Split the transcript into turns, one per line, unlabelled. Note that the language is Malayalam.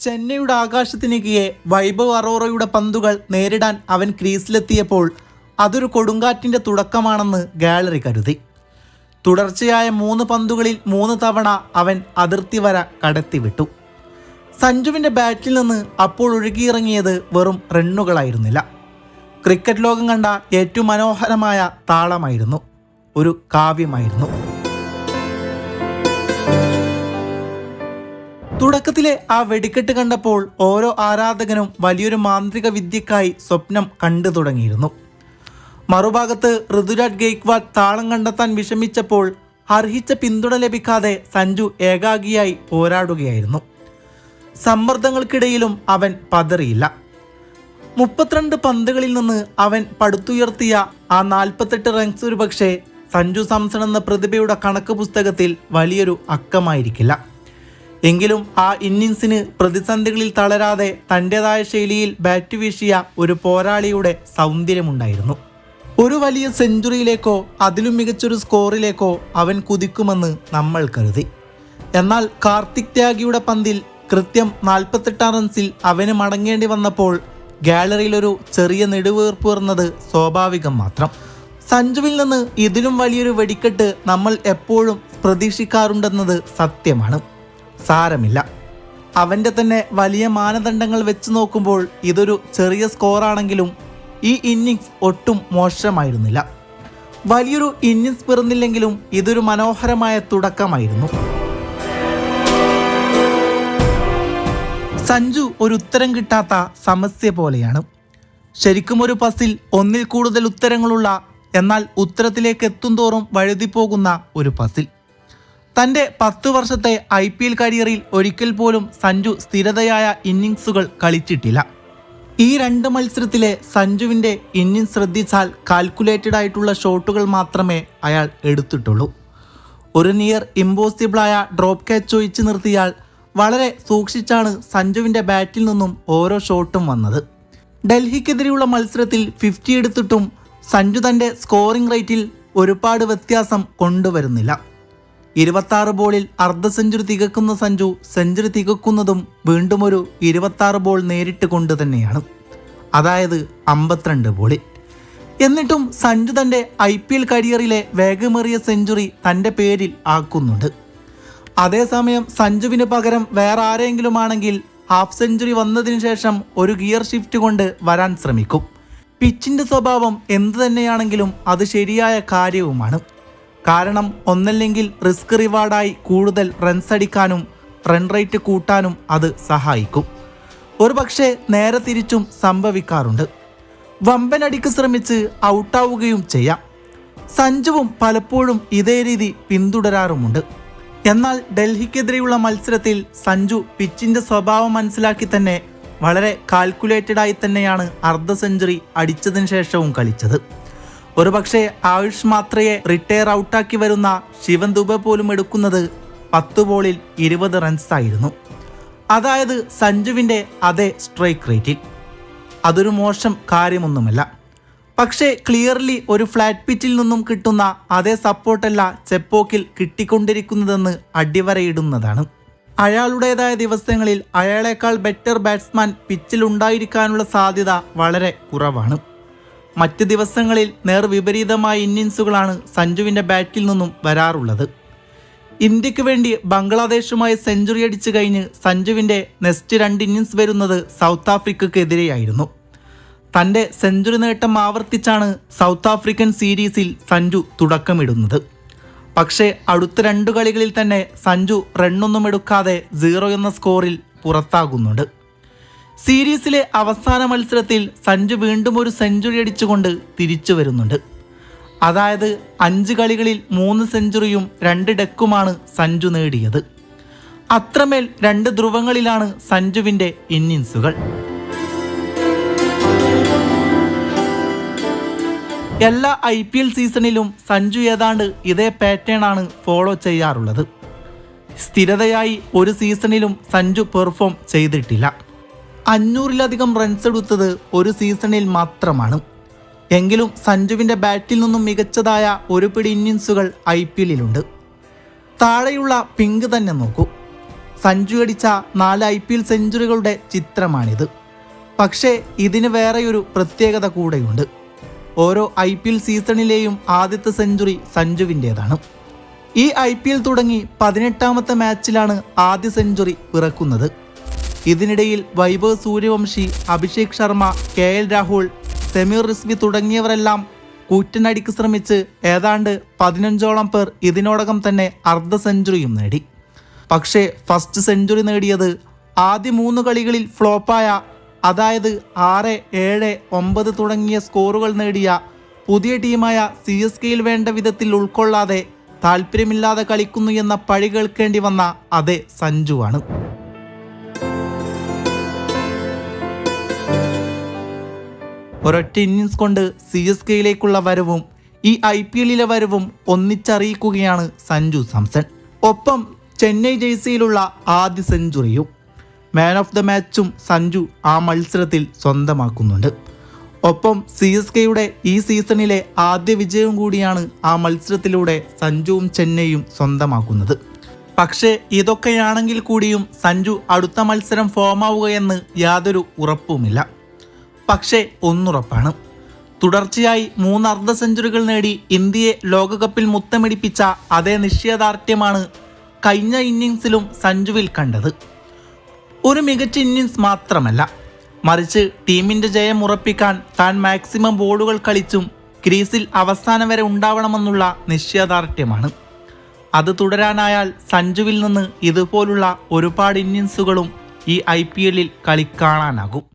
ചെന്നൈയുടെ ആകാശത്തിനികയെ വൈഭവ് അറോറയുടെ പന്തുകൾ നേരിടാൻ അവൻ ക്രീസിലെത്തിയപ്പോൾ അതൊരു കൊടുങ്കാറ്റിൻ്റെ തുടക്കമാണെന്ന് ഗാലറി കരുതി. തുടർച്ചയായ 3 പന്തുകളിൽ 3 തവണ അവൻ അതിർത്തി വര കടത്തിവിട്ടു. സഞ്ജുവിൻ്റെ ബാറ്റിൽ നിന്ന് അപ്പോൾ ഒഴുകിയിറങ്ങിയത് വെറും റണ്ണുകളായിരുന്നില്ല. ക്രിക്കറ്റ് ലോകം കണ്ട ഏറ്റവും മനോഹരമായ താളമായിരുന്നു, ഒരു കാവ്യമായിരുന്നു. തുടക്കത്തിലെ ആ വെടിക്കെട്ട് കണ്ടപ്പോൾ ഓരോ ആരാധകനും വലിയൊരു മാന്ത്രിക വിദ്യക്കായി സ്വപ്നം കണ്ടു തുടങ്ങിയിരുന്നു. മറുഭാഗത്ത് ഋതുരാജ് ഗെയ്ക്വാഡ് താളം കണ്ടെത്താൻ വിഷമിച്ചപ്പോൾ അർഹിച്ച പിന്തുണ ലഭിക്കാതെ സഞ്ജു ഏകാഗിയായി പോരാടുകയായിരുന്നു. സമ്മർദ്ദങ്ങൾക്കിടയിലും അവൻ പതറിയില്ല. 32 പന്തുകളിൽ നിന്ന് അവൻ പടുത്തുയർത്തിയ ആ 48 റൺസ് ഒരുപക്ഷെ സഞ്ജു സാംസൺ എന്ന പ്രതിഭയുടെ കണക്ക് പുസ്തകത്തിൽ വലിയൊരു അക്കമായിരിക്കില്ല. എങ്കിലും ആ ഇന്നിങ്സിന് പ്രതിസന്ധികളിൽ തളരാതെ തൻ്റെതായ ശൈലിയിൽ ബാറ്റ് വീശിയ ഒരു പോരാളിയുടെ സൗന്ദര്യമുണ്ടായിരുന്നു. ഒരു വലിയ സെഞ്ചുറിയിലേക്കോ അതിലും മികച്ചൊരു സ്കോറിലേക്കോ അവൻ കുതിക്കുമെന്ന് നമ്മൾ കരുതി. എന്നാൽ കാർത്തിക് ത്യാഗിയുടെ പന്തിൽ കൃത്യം 48 റൺസിൽ അവന് മടങ്ങേണ്ടി വന്നപ്പോൾ ഗാലറിയിലൊരു ചെറിയ നെടുവീർപ്പുയർന്നത് സ്വാഭാവികം മാത്രം. സഞ്ജുവിൽ നിന്ന് ഇതിലും വലിയൊരു വെടിക്കെട്ട് നമ്മൾ എപ്പോഴും പ്രതീക്ഷിക്കാറുണ്ടെന്നത് സത്യമാണ്. സാരമില്ല, അവൻ്റെ തന്നെ വലിയ മാനദണ്ഡങ്ങൾ വെച്ച് നോക്കുമ്പോൾ ഇതൊരു ചെറിയ സ്കോറാണെങ്കിലും ഈ ഇന്നിങ്സ് ഒട്ടും മോശമായിരുന്നില്ല. വലിയൊരു ഇന്നിങ്സ് പിറന്നില്ലെങ്കിലും ഇതൊരു മനോഹരമായ തുടക്കമായിരുന്നു. സഞ്ജു ഒരു ഉത്തരം കിട്ടാത്ത സമസ്യ പോലെയാണ്. ശരിക്കും ഒരു പസിൽ, ഒന്നിൽ കൂടുതൽ ഉത്തരങ്ങളുള്ള, എന്നാൽ ഉത്തരത്തിലേക്ക് എത്തുംതോറും വഴുതിപ്പോകുന്ന ഒരു പസിൽ. തൻ്റെ 10 വർഷത്തെ IPL കരിയറിൽ ഒരിക്കൽ പോലും സഞ്ജു സ്ഥിരതയായ ഇന്നിങ്സുകൾ കളിച്ചിട്ടില്ല. ഈ 2 മത്സരത്തിലെ സഞ്ജുവിൻ്റെ ഇന്നിങ്സ് ശ്രദ്ധിച്ചാൽ കാൽക്കുലേറ്റഡ് ആയിട്ടുള്ള ഷോട്ടുകൾ മാത്രമേ അയാൾ എടുത്തിട്ടുള്ളൂ. ഒരു നിയർ ഇമ്പോസിബിളായ ഡ്രോപ്പ് ക്യാച്ച് ഒഴിച്ചു നിർത്തിയാൽ വളരെ സൂക്ഷിച്ചാണ് സഞ്ജുവിൻ്റെ ബാറ്റിൽ നിന്നും ഓരോ ഷോട്ടും വന്നത്. ഡൽഹിക്കെതിരെയുള്ള മത്സരത്തിൽ 50 എടുത്തിട്ടും സഞ്ജു തൻ്റെ സ്കോറിംഗ് റേറ്റിൽ ഒരുപാട് വ്യത്യാസം കൊണ്ടുവരുന്നില്ല. 26 ബോളിൽ അർദ്ധ സെഞ്ചുറി തികക്കുന്ന സഞ്ജു സെഞ്ചുറി തികക്കുന്നതും വീണ്ടും ഒരു 26 ബോൾ നേരിട്ട് കൊണ്ട് തന്നെയാണ്, അതായത് 52 ബോളിൽ. എന്നിട്ടും സഞ്ജു തൻ്റെ IPL കരിയറിലെ വേഗമേറിയ സെഞ്ചുറി തൻ്റെ പേരിൽ ആക്കുന്നുണ്ട്. അതേസമയം സഞ്ജുവിന് പകരം വേറെ ആരെങ്കിലും ആണെങ്കിൽ ഹാഫ് സെഞ്ചുറി വന്നതിന് ശേഷം ഒരു ഗിയർ ഷിഫ്റ്റ് കൊണ്ട് വരാൻ ശ്രമിക്കും. പിച്ചിൻ്റെ സ്വഭാവം എന്തു തന്നെയാണെങ്കിലും അത് ശരിയായ കാര്യവുമാണ്. കാരണം ഒന്നല്ലെങ്കിൽ റിസ്ക് റിവാർഡായി കൂടുതൽ റൺസ് അടിക്കാനും റൺ റേറ്റ് കൂട്ടാനും അത് സഹായിക്കും. ഒരു പക്ഷേ നേരെ തിരിച്ചും സംഭവിക്കാറുണ്ട്. വമ്പൻ അടിക്ക് ശ്രമിച്ച് ഔട്ടാവുകയും ചെയ്യാം. സഞ്ജുവും പലപ്പോഴും ഇതേ രീതി പിന്തുടരാറുമുണ്ട്. എന്നാൽ ഡൽഹിക്കെതിരെയുള്ള മത്സരത്തിൽ സഞ്ജു പിച്ചിൻ്റെ സ്വഭാവം മനസ്സിലാക്കി തന്നെ വളരെ കാൽക്കുലേറ്റഡായി തന്നെയാണ് അർദ്ധ സെഞ്ചുറി അടിച്ചതിന് ശേഷവും കളിച്ചത്. ഒരുപക്ഷെ ആയുഷ് മാത്രയെ റിട്ടയർ ഔട്ടാക്കി വരുന്ന ശിവൻ ദുബെ പോലും എടുക്കുന്നത് 10 ബോളിൽ 20 റൺസായിരുന്നു. അതായത് സഞ്ജുവിൻ്റെ അതേ സ്ട്രൈക്ക് റേറ്റിൽ. അതൊരു മോശം കാര്യമൊന്നുമല്ല. പക്ഷേ ക്ലിയർലി ഒരു ഫ്ലാറ്റ് പിച്ചിൽ നിന്നും കിട്ടുന്ന അതേ സപ്പോർട്ടല്ല ചെപ്പോക്കിൽ കിട്ടിക്കൊണ്ടിരിക്കുന്നതെന്ന് അടിവരയിടുന്നതാണ്. അയാളുടേതായ ദിവസങ്ങളിൽ അയാളേക്കാൾ ബെറ്റർ ബാറ്റ്സ്മാൻ പിച്ചിൽ ഉണ്ടായിരിക്കാനുള്ള സാധ്യത വളരെ കുറവാണ്. മറ്റ് ദിവസങ്ങളിൽ നേർവിപരീതമായ ഇന്നിങ്സുകളാണ് സഞ്ജുവിൻ്റെ ബാറ്റിൽ നിന്നും വരാറുള്ളത്. ഇന്ത്യക്ക് വേണ്ടി ബംഗ്ലാദേശുമായി സെഞ്ചുറി അടിച്ചു കഴിഞ്ഞ് സഞ്ജുവിൻ്റെ നെക്സ്റ്റ് 2 ഇന്നിങ്സ് വരുന്നത് സൗത്ത് ആഫ്രിക്കയ്ക്കെതിരെയായിരുന്നു. തൻ്റെ സെഞ്ചുറി നേട്ടം ആവർത്തിച്ചാണ് സൗത്ത് ആഫ്രിക്കൻ സീരീസിൽ സഞ്ജു തുടക്കമിടുന്നത്. പക്ഷേ അടുത്ത 2 കളികളിൽ തന്നെ സഞ്ജു റണ്ണൊന്നും എടുക്കാതെ 0 എന്ന സ്കോറിൽ പുറത്താകുന്നുണ്ട്. സീരീസിലെ അവസാന മത്സരത്തിൽ സഞ്ജു വീണ്ടും ഒരു സെഞ്ചുറി അടിച്ചുകൊണ്ട് തിരിച്ചു വരുന്നുണ്ട്. അതായത് 5 കളികളിൽ 3 സെഞ്ചുറിയും 2 ഡെക്കുമാണ് സഞ്ജു നേടിയത്. അത്രമേൽ 2 ധ്രുവങ്ങളിലാണ് സഞ്ജുവിൻ്റെ ഇന്നിങ്സുകൾ. എല്ലാ IPL സീസണിലും സഞ്ജു ഏതാണ്ട് ഇതേ പാറ്റേൺ ആണ് ഫോളോ ചെയ്യാറുള്ളത്. സ്ഥിരതയായി ഒരു സീസണിലും സഞ്ജു പെർഫോം ചെയ്തിട്ടില്ല. 500-ലധികം റൺസ് എടുത്തത് ഒരു സീസണിൽ മാത്രമാണ്. എങ്കിലും സഞ്ജുവിൻ്റെ ബാറ്റിൽ നിന്നും മികച്ചതായ ഒരു പിടി ഇന്നിങ്സുകൾ IPL-ലുണ്ട്. താഴെയുള്ള പിങ്ക് തന്നെ നോക്കൂ. സഞ്ജു അടിച്ച 4 IPL സെഞ്ചുറികളുടെ ചിത്രമാണിത്. പക്ഷേ ഇതിന് വേറെയൊരു പ്രത്യേകത കൂടെയുണ്ട്. ഓരോ IPL സീസണിലെയും ആദ്യത്തെ സെഞ്ചുറി സഞ്ജുവിൻ്റേതാണ്. ഈ IPL തുടങ്ങി 18ാമത്തെ മാച്ചിലാണ് ആദ്യ സെഞ്ചുറി പിറക്കുന്നത്. ഇതിനിടയിൽ വൈഭവ് സൂര്യവംശി, അഭിഷേക് ശർമ്മ, KL രാഹുൽ, സമീർ റിസ്വി തുടങ്ങിയവരെല്ലാം കൂറ്റനടിക്ക് ശ്രമിച്ച് ഏതാണ്ട് 15ഓളം പേർ ഇതിനോടകം തന്നെ അർദ്ധ സെഞ്ചുറിയും നേടി. പക്ഷേ ഫസ്റ്റ് സെഞ്ചുറി നേടിയത് ആദ്യ 3 കളികളിൽ ഫ്ലോപ്പായ, അതായത് 6, 7, 9 തുടങ്ങിയ സ്കോറുകൾ നേടിയ പുതിയ ടീമായ CSKയിൽ വേണ്ട വിധത്തിൽ ഉൾക്കൊള്ളാതെ താല്പര്യമില്ലാതെ കളിക്കുന്നു എന്ന പഴി കേൾക്കേണ്ടി വന്ന അതേ സഞ്ജുവാണ്. ഒരൊറ്റ ഇന്നിങ്സ് കൊണ്ട് CSKയിലേക്കുള്ള വരവും ഈ IPLിലെ വരവും ഒന്നിച്ചറിയിക്കുകയാണ് സഞ്ജു സാംസൺ. ഒപ്പം ചെന്നൈ ജേഴ്സിയിലുള്ള ആദ്യ സെഞ്ചുറിയും മാൻ ഓഫ് ദ മാച്ചും സഞ്ജു ആ മത്സരത്തിൽ സ്വന്തമാക്കുന്നുണ്ട്. ഒപ്പം CSKയുടെ ഈ സീസണിലെ ആദ്യ വിജയവും കൂടിയാണ് ആ മത്സരത്തിലൂടെ സഞ്ജുവും ചെന്നൈയും സ്വന്തമാക്കുന്നത്. പക്ഷേ ഇതൊക്കെയാണെങ്കിൽ കൂടിയും സഞ്ജു അടുത്ത മത്സരം ഫോമാവുകയെന്ന് യാതൊരു ഉറപ്പുമില്ല. പക്ഷേ ഒന്നുറപ്പാണ്, തുടർച്ചയായി 3 അർദ്ധ സെഞ്ചുറികൾ നേടി ഇന്ത്യയെ ലോകകപ്പിൽ മുത്തമിടിപ്പിച്ച അതേ നിശ്ചയദാർഢ്യമാണ് കഴിഞ്ഞ ഇന്നിങ്സിലും സഞ്ജുവിൽ കണ്ടത്. ഒരു മികച്ച ഇന്നിങ്സ് മാത്രമല്ല, മറിച്ച് ടീമിൻ്റെ ജയം ഉറപ്പിക്കാൻ താൻ മാക്സിമം ബോളുകൾ കളിച്ചും ക്രീസിൽ അവസാനം വരെ ഉണ്ടാവണമെന്നുള്ള നിശ്ചയദാർഢ്യമാണ്. അത് തുടരാനായാൽ സഞ്ജുവിൽ നിന്ന് ഇതുപോലുള്ള ഒരുപാട് ഇന്നിങ്സുകളും ഈ IPLിൽ കളിക്കാണാനാകും.